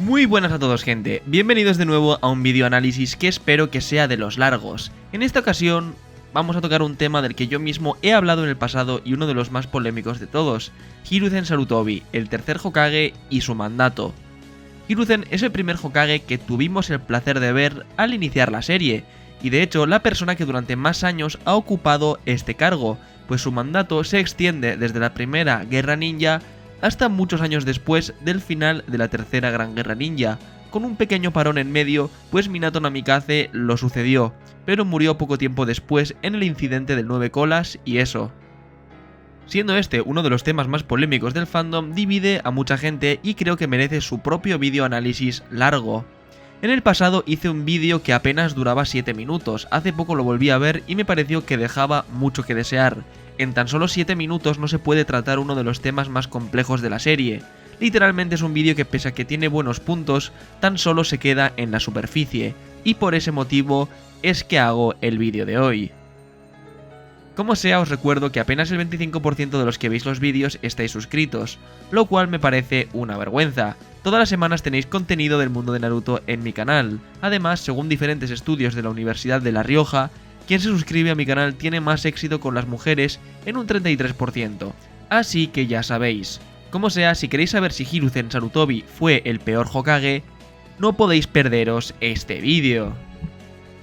Muy buenas a todos, gente, bienvenidos de nuevo a un vídeo análisis que espero que sea de los largos. En esta ocasión vamos a tocar un tema del que yo mismo he hablado en el pasado y uno de los más polémicos de todos, Hiruzen Sarutobi, el tercer Hokage y su mandato. Hiruzen es el primer Hokage que tuvimos el placer de ver al iniciar la serie, y de hecho la persona que durante más años ha ocupado este cargo, pues su mandato se extiende desde la primera Guerra Ninja hasta muchos años después del final de la tercera Gran Guerra Ninja, con un pequeño parón en medio, pues Minato Namikaze lo sucedió, pero murió poco tiempo después en el incidente del 9 colas y eso. Siendo este uno de los temas más polémicos del fandom, divide a mucha gente y creo que merece su propio vídeo análisis largo. En el pasado hice un vídeo que apenas duraba 7 minutos, hace poco lo volví a ver y me pareció que dejaba mucho que desear. En tan solo 7 minutos no se puede tratar uno de los temas más complejos de la serie. Literalmente es un vídeo que pese a que tiene buenos puntos, tan solo se queda en la superficie, y por ese motivo es que hago el vídeo de hoy. Como sea, os recuerdo que apenas el 25% de los que veis los vídeos estáis suscritos, lo cual me parece una vergüenza. Todas las semanas tenéis contenido del mundo de Naruto en mi canal. Además, según diferentes estudios de la Universidad de La Rioja, quien se suscribe a mi canal tiene más éxito con las mujeres en un 33%. Así que ya sabéis. Como sea, si queréis saber si Hiruzen Sarutobi fue el peor Hokage, no podéis perderos este vídeo.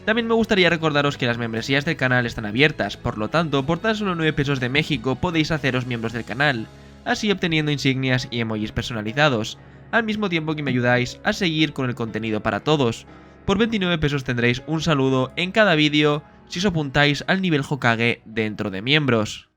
También me gustaría recordaros que las membresías del canal están abiertas, por lo tanto, por tan solo 9 pesos de México podéis haceros miembros del canal, así obteniendo insignias y emojis personalizados, al mismo tiempo que me ayudáis a seguir con el contenido para todos. Por 29 pesos tendréis un saludo en cada vídeo si os apuntáis al nivel Hokage dentro de miembros.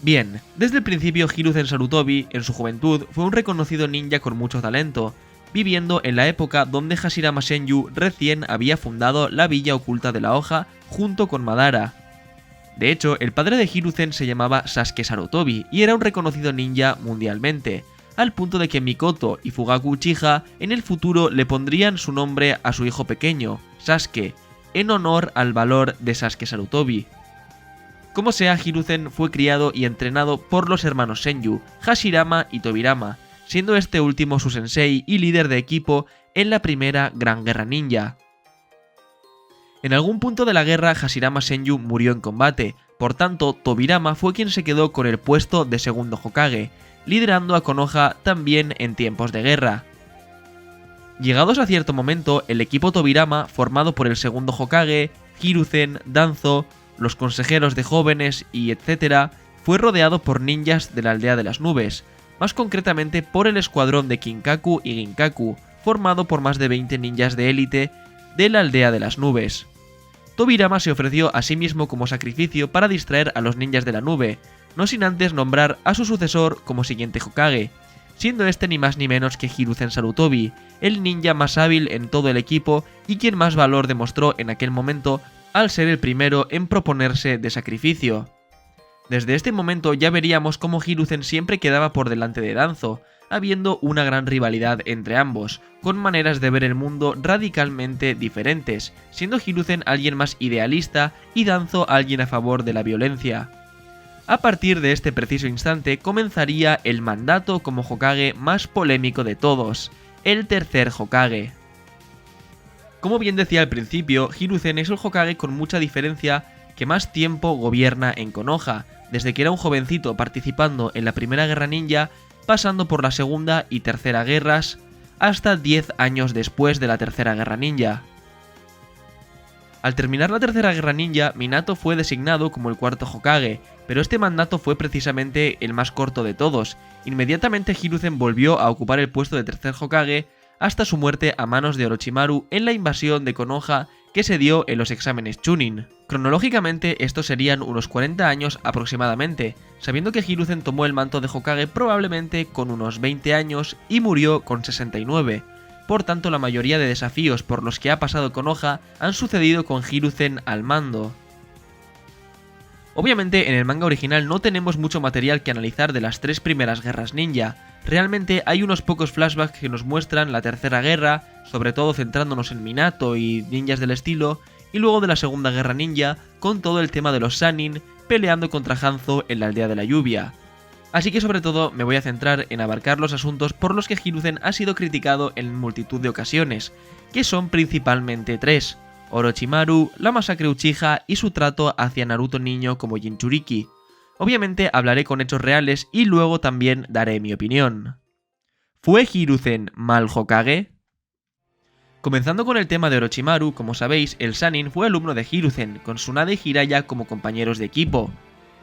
Bien, desde el principio Hiruzen Sarutobi, en su juventud, fue un reconocido ninja con mucho talento, viviendo en la época donde Hashirama Senju recién había fundado la Villa Oculta de la Hoja junto con Madara. De hecho, el padre de Hiruzen se llamaba Sasuke Sarutobi y era un reconocido ninja mundialmente, al punto de que Mikoto y Fugaku Uchiha en el futuro le pondrían su nombre a su hijo pequeño, Sasuke, en honor al valor de Sasuke Sarutobi. Como sea, Hiruzen fue criado y entrenado por los hermanos Senju, Hashirama y Tobirama, siendo este último su sensei y líder de equipo en la primera Gran Guerra Ninja. En algún punto de la guerra, Hashirama Senju murió en combate, por tanto, Tobirama fue quien se quedó con el puesto de segundo Hokage, liderando a Konoha también en tiempos de guerra. Llegados a cierto momento, el equipo Tobirama, formado por el segundo Hokage, Hiruzen, Danzo, los consejeros de jóvenes y etc., fue rodeado por ninjas de la Aldea de las Nubes, más concretamente por el escuadrón de Kinkaku y Ginkaku, formado por más de 20 ninjas de élite de la Aldea de las Nubes. Tobirama se ofreció a sí mismo como sacrificio para distraer a los ninjas de la nube, no sin antes nombrar a su sucesor como siguiente Hokage, siendo este ni más ni menos que Hiruzen Sarutobi, el ninja más hábil en todo el equipo y quien más valor demostró en aquel momento al ser el primero en proponerse de sacrificio. Desde este momento ya veríamos cómo Hiruzen siempre quedaba por delante de Danzo, habiendo una gran rivalidad entre ambos, con maneras de ver el mundo radicalmente diferentes, siendo Hiruzen alguien más idealista y Danzo alguien a favor de la violencia. A partir de este preciso instante comenzaría el mandato como Hokage más polémico de todos, el tercer Hokage. Como bien decía al principio, Hiruzen es el Hokage con mucha diferencia que más tiempo gobierna en Konoha, desde que era un jovencito participando en la primera guerra ninja, pasando por la segunda y tercera guerras, hasta 10 años después de la tercera guerra ninja. Al terminar la tercera guerra ninja, Minato fue designado como el cuarto Hokage, pero este mandato fue precisamente el más corto de todos. Inmediatamente Hiruzen volvió a ocupar el puesto de tercer Hokage, hasta su muerte a manos de Orochimaru en la invasión de Konoha que se dio en los exámenes Chunin. Cronológicamente estos serían unos 40 años aproximadamente, sabiendo que Hiruzen tomó el manto de Hokage probablemente con unos 20 años y murió con 69. Por tanto, la mayoría de desafíos por los que ha pasado Konoha han sucedido con Hiruzen al mando. Obviamente en el manga original no tenemos mucho material que analizar de las 3 primeras guerras ninja. Realmente hay unos pocos flashbacks que nos muestran la Tercera Guerra, sobre todo centrándonos en Minato y ninjas del estilo, y luego de la Segunda Guerra Ninja, con todo el tema de los Sannin peleando contra Hanzo en la Aldea de la Lluvia. Así que sobre todo me voy a centrar en abarcar los asuntos por los que Hiruzen ha sido criticado en multitud de ocasiones, que son principalmente tres: Orochimaru, la masacre Uchiha y su trato hacia Naruto niño como Jinchuriki. Obviamente hablaré con hechos reales y luego también daré mi opinión. ¿Fue Hiruzen mal Hokage? Comenzando con el tema de Orochimaru, como sabéis, el Sannin fue alumno de Hiruzen, con Tsunade y Jiraiya como compañeros de equipo.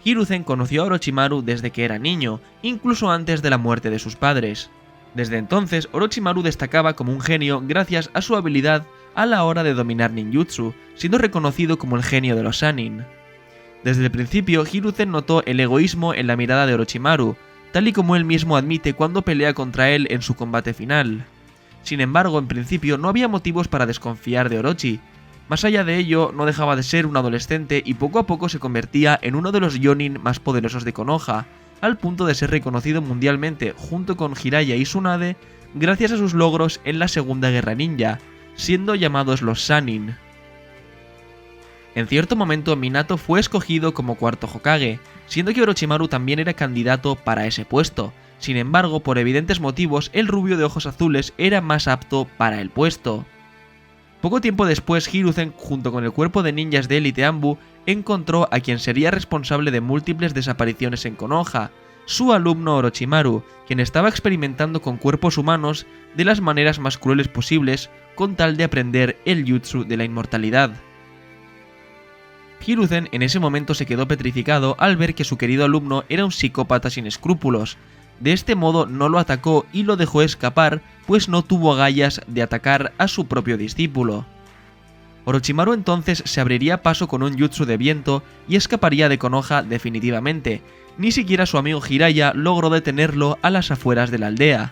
Hiruzen conoció a Orochimaru desde que era niño, incluso antes de la muerte de sus padres. Desde entonces, Orochimaru destacaba como un genio gracias a su habilidad a la hora de dominar ninjutsu, siendo reconocido como el genio de los Sannin. Desde el principio, Hiruzen notó el egoísmo en la mirada de Orochimaru, tal y como él mismo admite cuando pelea contra él en su combate final. Sin embargo, en principio no había motivos para desconfiar de Orochi. Más allá de ello, no dejaba de ser un adolescente y poco a poco se convertía en uno de los Jonin más poderosos de Konoha, al punto de ser reconocido mundialmente junto con Jiraiya y Tsunade gracias a sus logros en la Segunda Guerra Ninja, siendo llamados los Sannin. En cierto momento Minato fue escogido como cuarto Hokage, siendo que Orochimaru también era candidato para ese puesto. Sin embargo, por evidentes motivos, el rubio de ojos azules era más apto para el puesto. Poco tiempo después, Hiruzen, junto con el cuerpo de ninjas de élite Anbu, encontró a quien sería responsable de múltiples desapariciones en Konoha, su alumno Orochimaru, quien estaba experimentando con cuerpos humanos de las maneras más crueles posibles con tal de aprender el jutsu de la inmortalidad. Hiruzen en ese momento se quedó petrificado al ver que su querido alumno era un psicópata sin escrúpulos. De este modo no lo atacó y lo dejó escapar, pues no tuvo agallas de atacar a su propio discípulo. Orochimaru entonces se abriría paso con un jutsu de viento y escaparía de Konoha definitivamente. Ni siquiera su amigo Jiraiya logró detenerlo a las afueras de la aldea.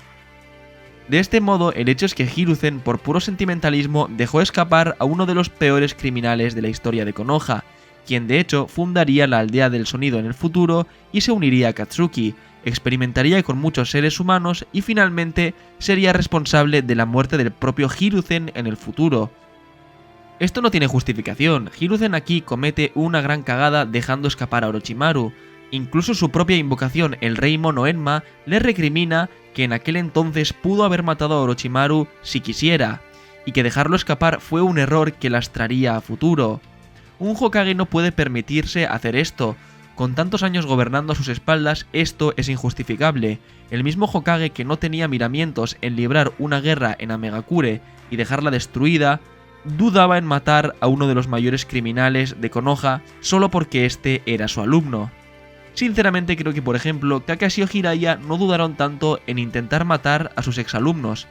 De este modo, el hecho es que Hiruzen, por puro sentimentalismo, dejó escapar a uno de los peores criminales de la historia de Konoha, quien de hecho fundaría la aldea del sonido en el futuro y se uniría a Katsuki, experimentaría con muchos seres humanos y finalmente sería responsable de la muerte del propio Hiruzen en el futuro. Esto no tiene justificación, Hiruzen aquí comete una gran cagada dejando escapar a Orochimaru. Incluso su propia invocación, el Rey Mono Enma, le recrimina que en aquel entonces pudo haber matado a Orochimaru si quisiera, y que dejarlo escapar fue un error que lastraría a futuro. Un Hokage no puede permitirse hacer esto. Con tantos años gobernando a sus espaldas, esto es injustificable. El mismo Hokage que no tenía miramientos en librar una guerra en Amegakure y dejarla destruida, dudaba en matar a uno de los mayores criminales de Konoha solo porque este era su alumno. Sinceramente creo que por ejemplo Kakashi o Jiraiya no dudaron tanto en intentar matar a sus exalumnos,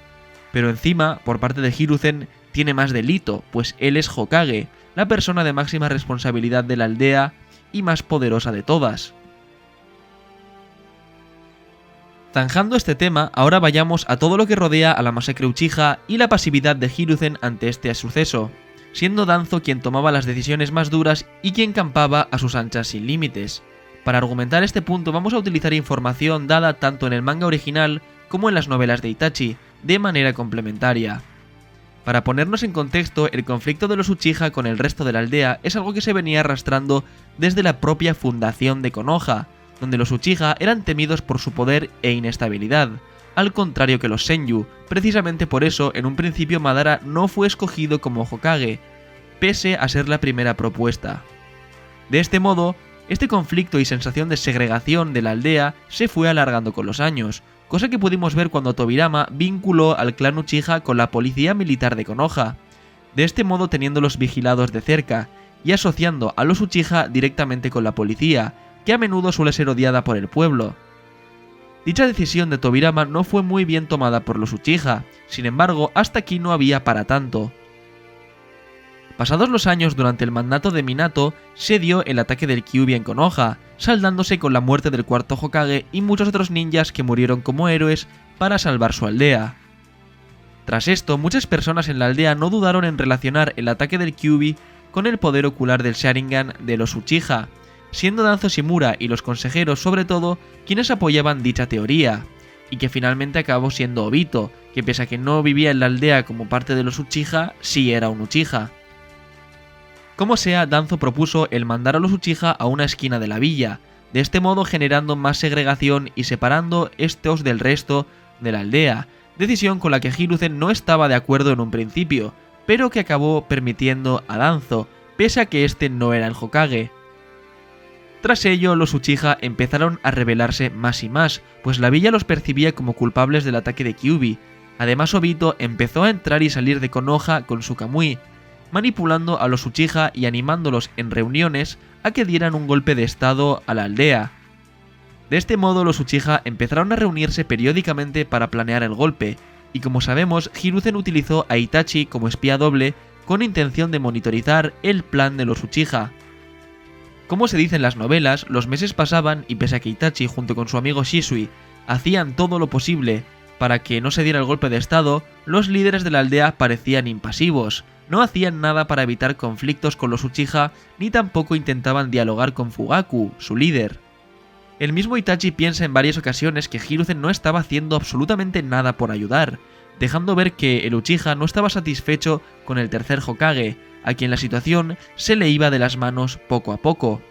pero encima, por parte de Hiruzen, tiene más delito, pues él es Hokage, la persona de máxima responsabilidad de la aldea y más poderosa de todas. Zanjando este tema, ahora vayamos a todo lo que rodea a la masacre Uchiha y la pasividad de Hiruzen ante este suceso, siendo Danzo quien tomaba las decisiones más duras y quien campaba a sus anchas sin límites. Para argumentar este punto vamos a utilizar información dada tanto en el manga original como en las novelas de Itachi, de manera complementaria. Para ponernos en contexto, el conflicto de los Uchiha con el resto de la aldea es algo que se venía arrastrando desde la propia fundación de Konoha, donde los Uchiha eran temidos por su poder e inestabilidad, al contrario que los Senju. Precisamente por eso, en un principio Madara no fue escogido como Hokage, pese a ser la primera propuesta. De este modo, este conflicto y sensación de segregación de la aldea se fue alargando con los años, cosa que pudimos ver cuando Tobirama vinculó al clan Uchiha con la policía militar de Konoha, de este modo teniéndolos vigilados de cerca y asociando a los Uchiha directamente con la policía, que a menudo suele ser odiada por el pueblo. Dicha decisión de Tobirama no fue muy bien tomada por los Uchiha, sin embargo hasta aquí no había para tanto. Pasados los años, durante el mandato de Minato, se dio el ataque del Kyuubi en Konoha, saldándose con la muerte del cuarto Hokage y muchos otros ninjas que murieron como héroes para salvar su aldea. Tras esto, muchas personas en la aldea no dudaron en relacionar el ataque del Kyuubi con el poder ocular del Sharingan de los Uchiha, siendo Danzo Shimura y los consejeros sobre todo quienes apoyaban dicha teoría. y que finalmente acabó siendo Obito, que pese a que no vivía en la aldea como parte de los Uchiha, sí era un Uchiha. Como sea, Danzo propuso el mandar a los Uchiha a una esquina de la villa, de este modo generando más segregación y separando estos del resto de la aldea, decisión con la que Hiruzen no estaba de acuerdo en un principio, pero que acabó permitiendo a Danzo, pese a que este no era el Hokage. Tras ello, los Uchiha empezaron a rebelarse más y más, pues la villa los percibía como culpables del ataque de Kyuubi. Además, Obito empezó a entrar y salir de Konoha con su Kamui, manipulando a los Uchiha y animándolos en reuniones a que dieran un golpe de estado a la aldea. De este modo, los Uchiha empezaron a reunirse periódicamente para planear el golpe, y como sabemos, Hiruzen utilizó a Itachi como espía doble con intención de monitorizar el plan de los Uchiha. Como se dice en las novelas, los meses pasaban y pese a que Itachi junto con su amigo Shisui hacían todo lo posible para que no se diera el golpe de estado, los líderes de la aldea parecían impasivos, no hacían nada para evitar conflictos con los Uchiha ni tampoco intentaban dialogar con Fugaku, su líder. El mismo Itachi piensa en varias ocasiones que Hiruzen no estaba haciendo absolutamente nada por ayudar, dejando ver que el Uchiha no estaba satisfecho con el tercer Hokage, a quien la situación se le iba de las manos poco a poco.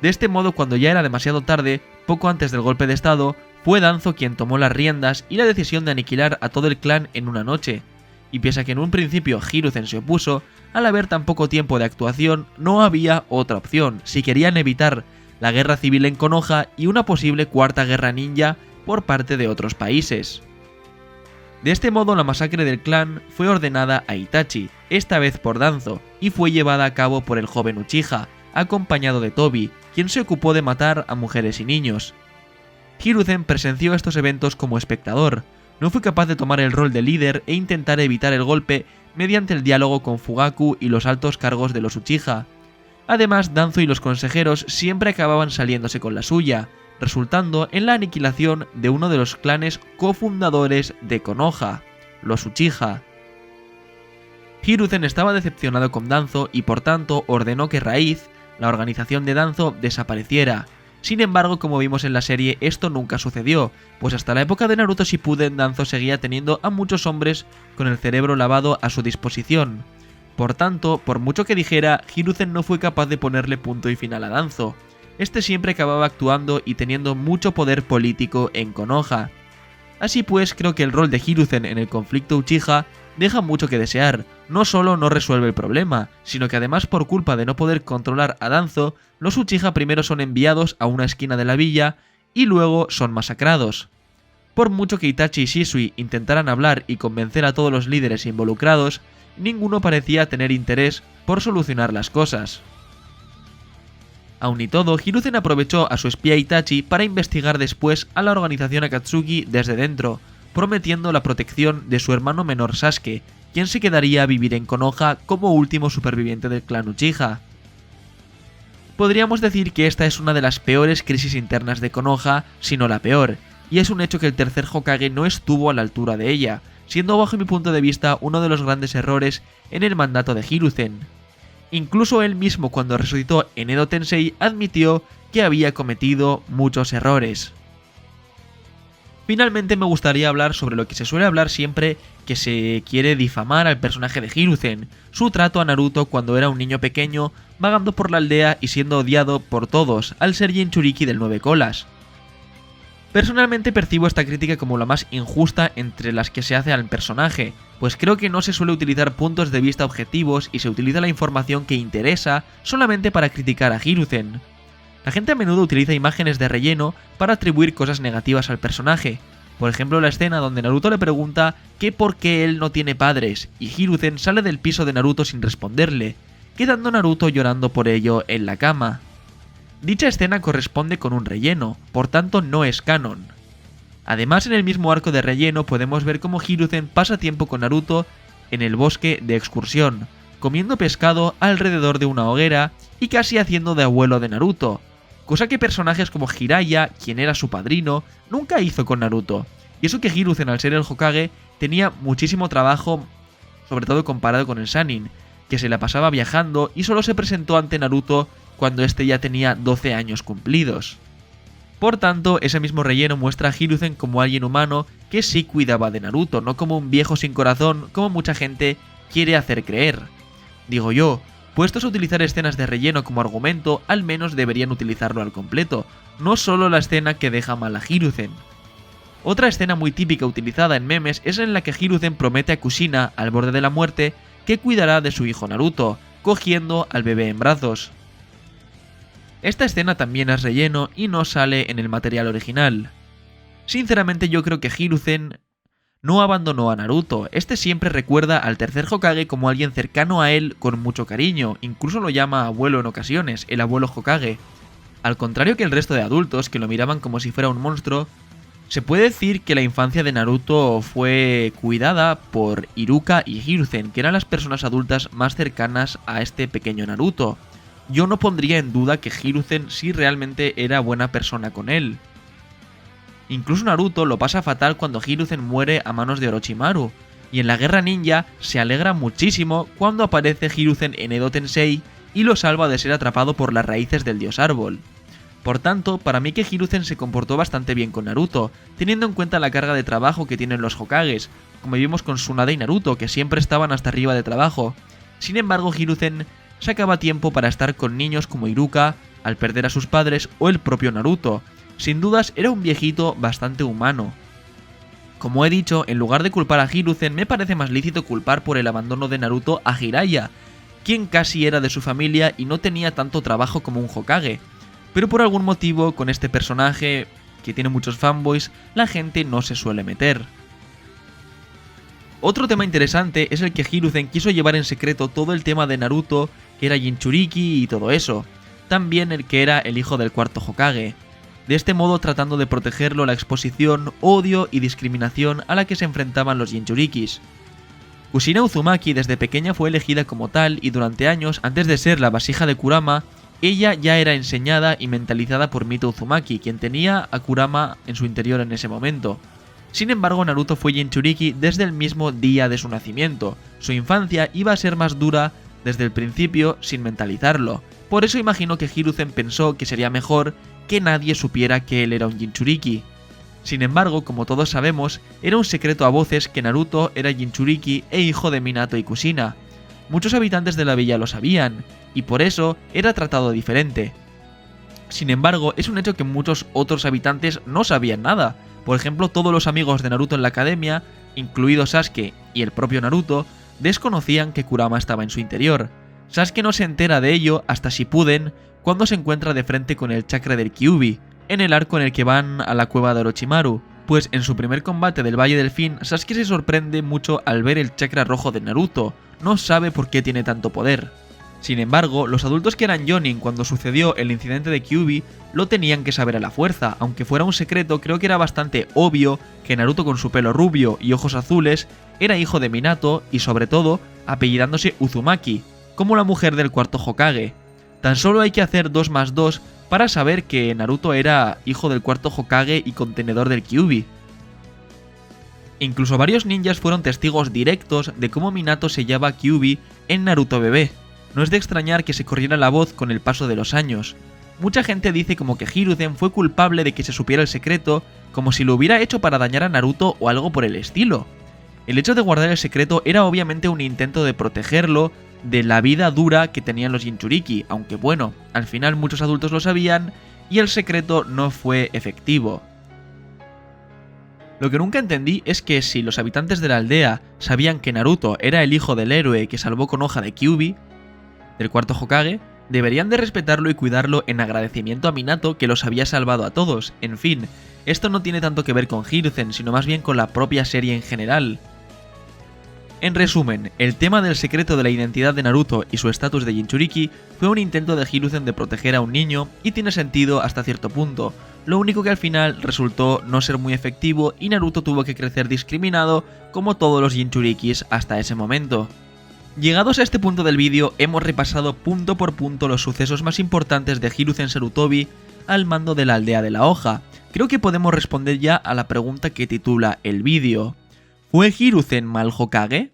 De este modo, cuando ya era demasiado tarde, poco antes del golpe de estado, fue Danzo quien tomó las riendas y la decisión de aniquilar a todo el clan en una noche, y pese a que en un principio Hiruzen se opuso, al haber tan poco tiempo de actuación no había otra opción si querían evitar la guerra civil en Konoha y una posible cuarta guerra ninja por parte de otros países. De este modo, la masacre del clan fue ordenada a Itachi, esta vez por Danzo, y fue llevada a cabo por el joven Uchiha, acompañado de Tobi, quien se ocupó de matar a mujeres y niños. Hiruzen presenció estos eventos como espectador, no fue capaz de tomar el rol de líder e intentar evitar el golpe mediante el diálogo con Fugaku y los altos cargos de los Uchiha. Además, Danzo y los consejeros siempre acababan saliéndose con la suya, resultando en la aniquilación de uno de los clanes cofundadores de Konoha, los Uchiha. Hiruzen estaba decepcionado con Danzo y por tanto ordenó que Raíz, la organización de Danzo, desapareciera. Sin embargo, como vimos en la serie, esto nunca sucedió, pues hasta la época de Naruto Shippuden Danzo seguía teniendo a muchos hombres con el cerebro lavado a su disposición. Por tanto, por mucho que dijera, Hiruzen no fue capaz de ponerle punto y final a Danzo. Este siempre acababa actuando y teniendo mucho poder político en Konoha. Así pues, creo que el rol de Hiruzen en el conflicto Uchiha deja mucho que desear. No solo no resuelve el problema, sino que además por culpa de no poder controlar a Danzo, los Uchiha primero son enviados a una esquina de la villa y luego son masacrados. Por mucho que Itachi y Shisui intentaran hablar y convencer a todos los líderes involucrados, ninguno parecía tener interés por solucionar las cosas. Aun y todo, Hiruzen aprovechó a su espía Itachi para investigar después a la organización Akatsuki desde dentro, prometiendo la protección de su hermano menor Sasuke, quien se quedaría a vivir en Konoha como último superviviente del clan Uchiha. Podríamos decir que esta es una de las peores crisis internas de Konoha, si no la peor, y es un hecho que el tercer Hokage no estuvo a la altura de ella, siendo bajo mi punto de vista uno de los grandes errores en el mandato de Hiruzen. Incluso él mismo, cuando resucitó en Edo Tensei, admitió que había cometido muchos errores. Finalmente me gustaría hablar sobre lo que se suele hablar siempre que se quiere difamar al personaje de Hiruzen, su trato a Naruto cuando era un niño pequeño, vagando por la aldea y siendo odiado por todos, al ser Jinchuriki del 9 colas. Personalmente percibo esta crítica como la más injusta entre las que se hace al personaje, pues creo que no se suele utilizar puntos de vista objetivos y se utiliza la información que interesa solamente para criticar a Hiruzen. La gente a menudo utiliza imágenes de relleno para atribuir cosas negativas al personaje. Por ejemplo, la escena donde Naruto le pregunta que por qué él no tiene padres, y Hiruzen sale del piso de Naruto sin responderle, quedando Naruto llorando por ello en la cama. Dicha escena corresponde con un relleno, por tanto no es canon. Además, en el mismo arco de relleno podemos ver cómo Hiruzen pasa tiempo con Naruto en el bosque de excursión, comiendo pescado alrededor de una hoguera y casi haciendo de abuelo de Naruto, cosa que personajes como Jiraiya, quien era su padrino, nunca hizo con Naruto. Y eso que Hiruzen, al ser el Hokage, tenía muchísimo trabajo, sobre todo comparado con el Sannin, que se la pasaba viajando y solo se presentó ante Naruto cuando este ya tenía 12 años cumplidos. Por tanto, ese mismo relleno muestra a Hiruzen como alguien humano que sí cuidaba de Naruto, no como un viejo sin corazón como mucha gente quiere hacer creer. Digo yo, puestos a utilizar escenas de relleno como argumento, al menos deberían utilizarlo al completo, no solo la escena que deja mal a Hiruzen. Otra escena muy típica utilizada en memes es en la que Hiruzen promete a Kushina, al borde de la muerte, que cuidará de su hijo Naruto, cogiendo al bebé en brazos. Esta escena también es relleno y no sale en el material original. Sinceramente yo creo que Hiruzen no abandonó a Naruto, este siempre recuerda al tercer Hokage como alguien cercano a él con mucho cariño, incluso lo llama abuelo en ocasiones, el abuelo Hokage. Al contrario que el resto de adultos que lo miraban como si fuera un monstruo, se puede decir que la infancia de Naruto fue cuidada por Iruka y Hiruzen, que eran las personas adultas más cercanas a este pequeño Naruto. Yo no pondría en duda que Hiruzen sí realmente era buena persona con él. Incluso Naruto lo pasa fatal cuando Hiruzen muere a manos de Orochimaru, y en la guerra ninja se alegra muchísimo cuando aparece Hiruzen en Edo Tensei y lo salva de ser atrapado por las raíces del dios árbol. Por tanto, para mí que Hiruzen se comportó bastante bien con Naruto, teniendo en cuenta la carga de trabajo que tienen los Hokages, como vimos con Tsunade y Naruto, que siempre estaban hasta arriba de trabajo. Sin embargo, Hiruzen sacaba tiempo para estar con niños como Iruka, al perder a sus padres, o el propio Naruto. Sin dudas, era un viejito bastante humano. Como he dicho, en lugar de culpar a Hiruzen, me parece más lícito culpar por el abandono de Naruto a Jiraiya, quien casi era de su familia y no tenía tanto trabajo como un Hokage. Pero por algún motivo, con este personaje, que tiene muchos fanboys, la gente no se suele meter. Otro tema interesante es el que Hiruzen quiso llevar en secreto todo el tema de Naruto, que era Jinchuriki y todo eso. También el que era el hijo del cuarto Hokage. De este modo tratando de protegerlo la exposición, odio y discriminación a la que se enfrentaban los Jinchurikis. Kushina Uzumaki desde pequeña fue elegida como tal y durante años, antes de ser la vasija de Kurama, ella ya era enseñada y mentalizada por Mito Uzumaki, quien tenía a Kurama en su interior en ese momento. Sin embargo, Naruto fue Jinchuriki desde el mismo día de su nacimiento. Su infancia iba a ser más dura desde el principio sin mentalizarlo. Por eso imagino que Hiruzen pensó que sería mejor que nadie supiera que él era un Jinchuriki. Sin embargo, como todos sabemos, era un secreto a voces que Naruto era Jinchuriki e hijo de Minato y Kushina. Muchos habitantes de la villa lo sabían, y por eso era tratado diferente. Sin embargo, es un hecho que muchos otros habitantes no sabían nada. Por ejemplo, todos los amigos de Naruto en la academia, incluido Sasuke y el propio Naruto, desconocían que Kurama estaba en su interior. Sasuke no se entera de ello hasta Shippuden, cuando se encuentra de frente con el chakra del Kyuubi, en el arco en el que van a la cueva de Orochimaru, pues en su primer combate del Valle del Fin, Sasuke se sorprende mucho al ver el chakra rojo de Naruto, no sabe por qué tiene tanto poder. Sin embargo, los adultos que eran Jonin cuando sucedió el incidente de Kyuubi lo tenían que saber a la fuerza, aunque fuera un secreto, creo que era bastante obvio que Naruto con su pelo rubio y ojos azules era hijo de Minato y sobre todo apellidándose Uzumaki, como la mujer del cuarto Hokage. Tan solo hay que hacer 2 más 2 para saber que Naruto era hijo del cuarto Hokage y contenedor del Kyuubi. Incluso varios ninjas fueron testigos directos de cómo Minato sellaba a Kyuubi en Naruto bebé. No es de extrañar que se corriera la voz con el paso de los años. Mucha gente dice como que Hiruzen fue culpable de que se supiera el secreto, como si lo hubiera hecho para dañar a Naruto o algo por el estilo. El hecho de guardar el secreto era obviamente un intento de protegerlo de la vida dura que tenían los Jinchuriki, aunque bueno, al final muchos adultos lo sabían y el secreto no fue efectivo. Lo que nunca entendí es que si los habitantes de la aldea sabían que Naruto era el hijo del héroe que salvó con hoja de Kyuubi, del cuarto Hokage, deberían de respetarlo y cuidarlo en agradecimiento a Minato que los había salvado a todos. En fin, esto no tiene tanto que ver con Hiruzen, sino más bien con la propia serie en general. En resumen, el tema del secreto de la identidad de Naruto y su estatus de Jinchuriki fue un intento de Hiruzen de proteger a un niño y tiene sentido hasta cierto punto, lo único que al final resultó no ser muy efectivo y Naruto tuvo que crecer discriminado como todos los Jinchurikis hasta ese momento. Llegados a este punto del vídeo, hemos repasado punto por punto los sucesos más importantes de Hiruzen Sarutobi al mando de la aldea de la hoja. Creo que podemos responder ya a la pregunta que titula el vídeo. ¿Fue Hiruzen mal Hokage?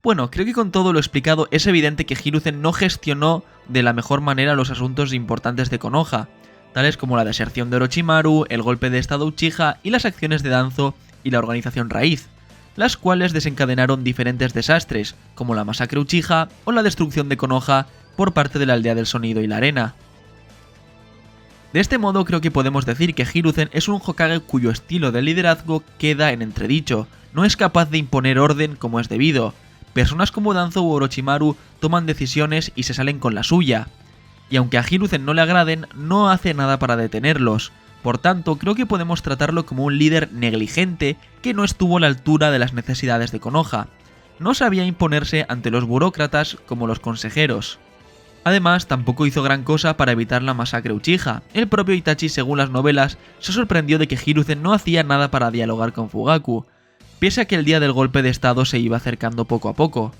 Bueno, creo que con todo lo explicado es evidente que Hiruzen no gestionó de la mejor manera los asuntos importantes de Konoha. tales como la deserción de Orochimaru, el golpe de estado Uchiha y las acciones de Danzo y la organización Raíz, las cuales desencadenaron diferentes desastres, como la masacre Uchiha o la destrucción de Konoha por parte de la aldea del sonido y la arena. De este modo creo que podemos decir que Hiruzen es un Hokage cuyo estilo de liderazgo queda en entredicho, no es capaz de imponer orden como es debido. Personas como Danzo u Orochimaru toman decisiones y se salen con la suya, y aunque a Hiruzen no le agraden, no hace nada para detenerlos. Por tanto, creo que podemos tratarlo como un líder negligente que no estuvo a la altura de las necesidades de Konoha. No sabía imponerse ante los burócratas como los consejeros. Además, tampoco hizo gran cosa para evitar la masacre Uchiha. El propio Itachi, según las novelas, se sorprendió de que Hiruzen no hacía nada para dialogar con Fugaku, pese a que el día del golpe de estado se iba acercando poco a poco.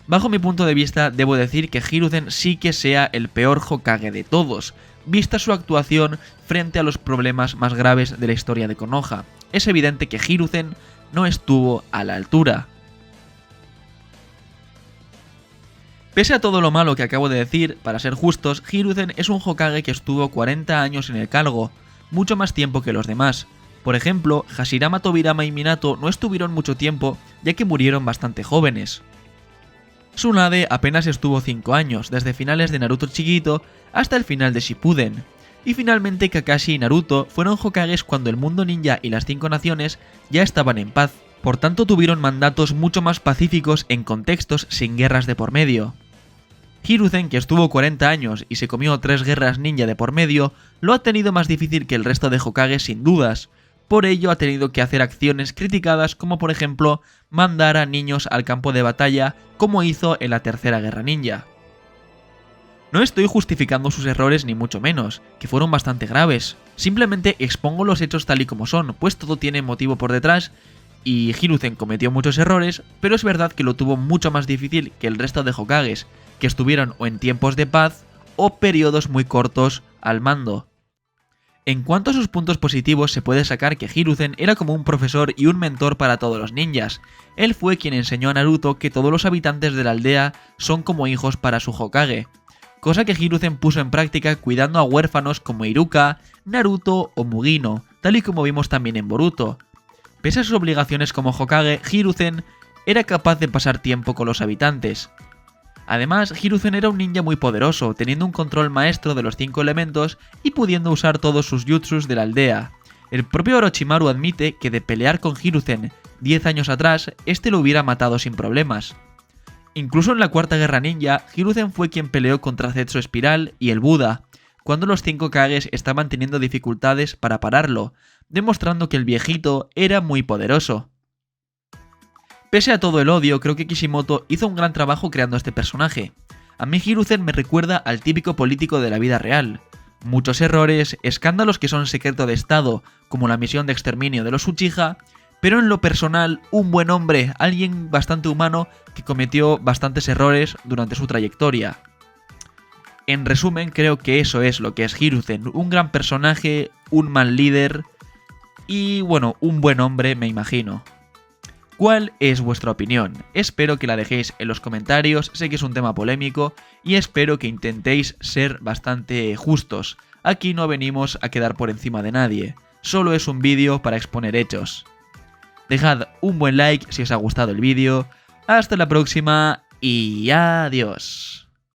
Bajo mi punto de vista, debo decir que Hiruzen sí que sea el peor Hokage de todos, vista su actuación frente a los problemas más graves de la historia de Konoha. Es evidente que Hiruzen no estuvo a la altura. Pese a todo lo malo que acabo de decir, para ser justos, Hiruzen es un Hokage que estuvo 40 años en el cargo, mucho más tiempo que los demás. Por ejemplo, Hashirama, Tobirama y Minato no estuvieron mucho tiempo, ya que murieron bastante jóvenes. Tsunade apenas estuvo 5 años, desde finales de Naruto chiquito hasta el final de Shippuden. Y finalmente Kakashi y Naruto fueron Hokages cuando el mundo ninja y las 5 naciones ya estaban en paz, por tanto tuvieron mandatos mucho más pacíficos en contextos sin guerras de por medio. Hiruzen, que estuvo 40 años y se comió 3 guerras ninja de por medio, lo ha tenido más difícil que el resto de Hokages sin dudas. Por ello ha tenido que hacer acciones criticadas como por ejemplo mandar a niños al campo de batalla como hizo en la tercera guerra ninja. No estoy justificando sus errores ni mucho menos, que fueron bastante graves, simplemente expongo los hechos tal y como son, pues todo tiene motivo por detrás y Hiruzen cometió muchos errores, pero es verdad que lo tuvo mucho más difícil que el resto de Hokages, que estuvieron o en tiempos de paz o periodos muy cortos al mando. En cuanto a sus puntos positivos, se puede sacar que Hiruzen era como un profesor y un mentor para todos los ninjas. Él fue quien enseñó a Naruto que todos los habitantes de la aldea son como hijos para su Hokage, cosa que Hiruzen puso en práctica cuidando a huérfanos como Iruka, Naruto o Mugino, tal y como vimos también en Boruto. Pese a sus obligaciones como Hokage, Hiruzen era capaz de pasar tiempo con los habitantes. Además, Hiruzen era un ninja muy poderoso, teniendo un control maestro de los 5 elementos y pudiendo usar todos sus jutsus de la aldea. El propio Orochimaru admite que de pelear con Hiruzen 10 años atrás, este lo hubiera matado sin problemas. Incluso en la cuarta guerra ninja, Hiruzen fue quien peleó contra Zetsu Espiral y el Buda, cuando los 5 Kages estaban teniendo dificultades para pararlo, demostrando que el viejito era muy poderoso. Pese a todo el odio, creo que Kishimoto hizo un gran trabajo creando este personaje. A mí Hiruzen me recuerda al típico político de la vida real. Muchos errores, escándalos que son secreto de estado, como la misión de exterminio de los Uchiha, pero en lo personal, un buen hombre, alguien bastante humano que cometió bastantes errores durante su trayectoria. En resumen, creo que eso es lo que es Hiruzen, un gran personaje, un mal líder y, bueno, un buen hombre, me imagino. ¿Cuál es vuestra opinión? Espero que la dejéis en los comentarios, sé que es un tema polémico y espero que intentéis ser bastante justos. Aquí no venimos a quedar por encima de nadie, solo es un vídeo para exponer hechos. Dejad un buen like si os ha gustado el vídeo, hasta la próxima y adiós.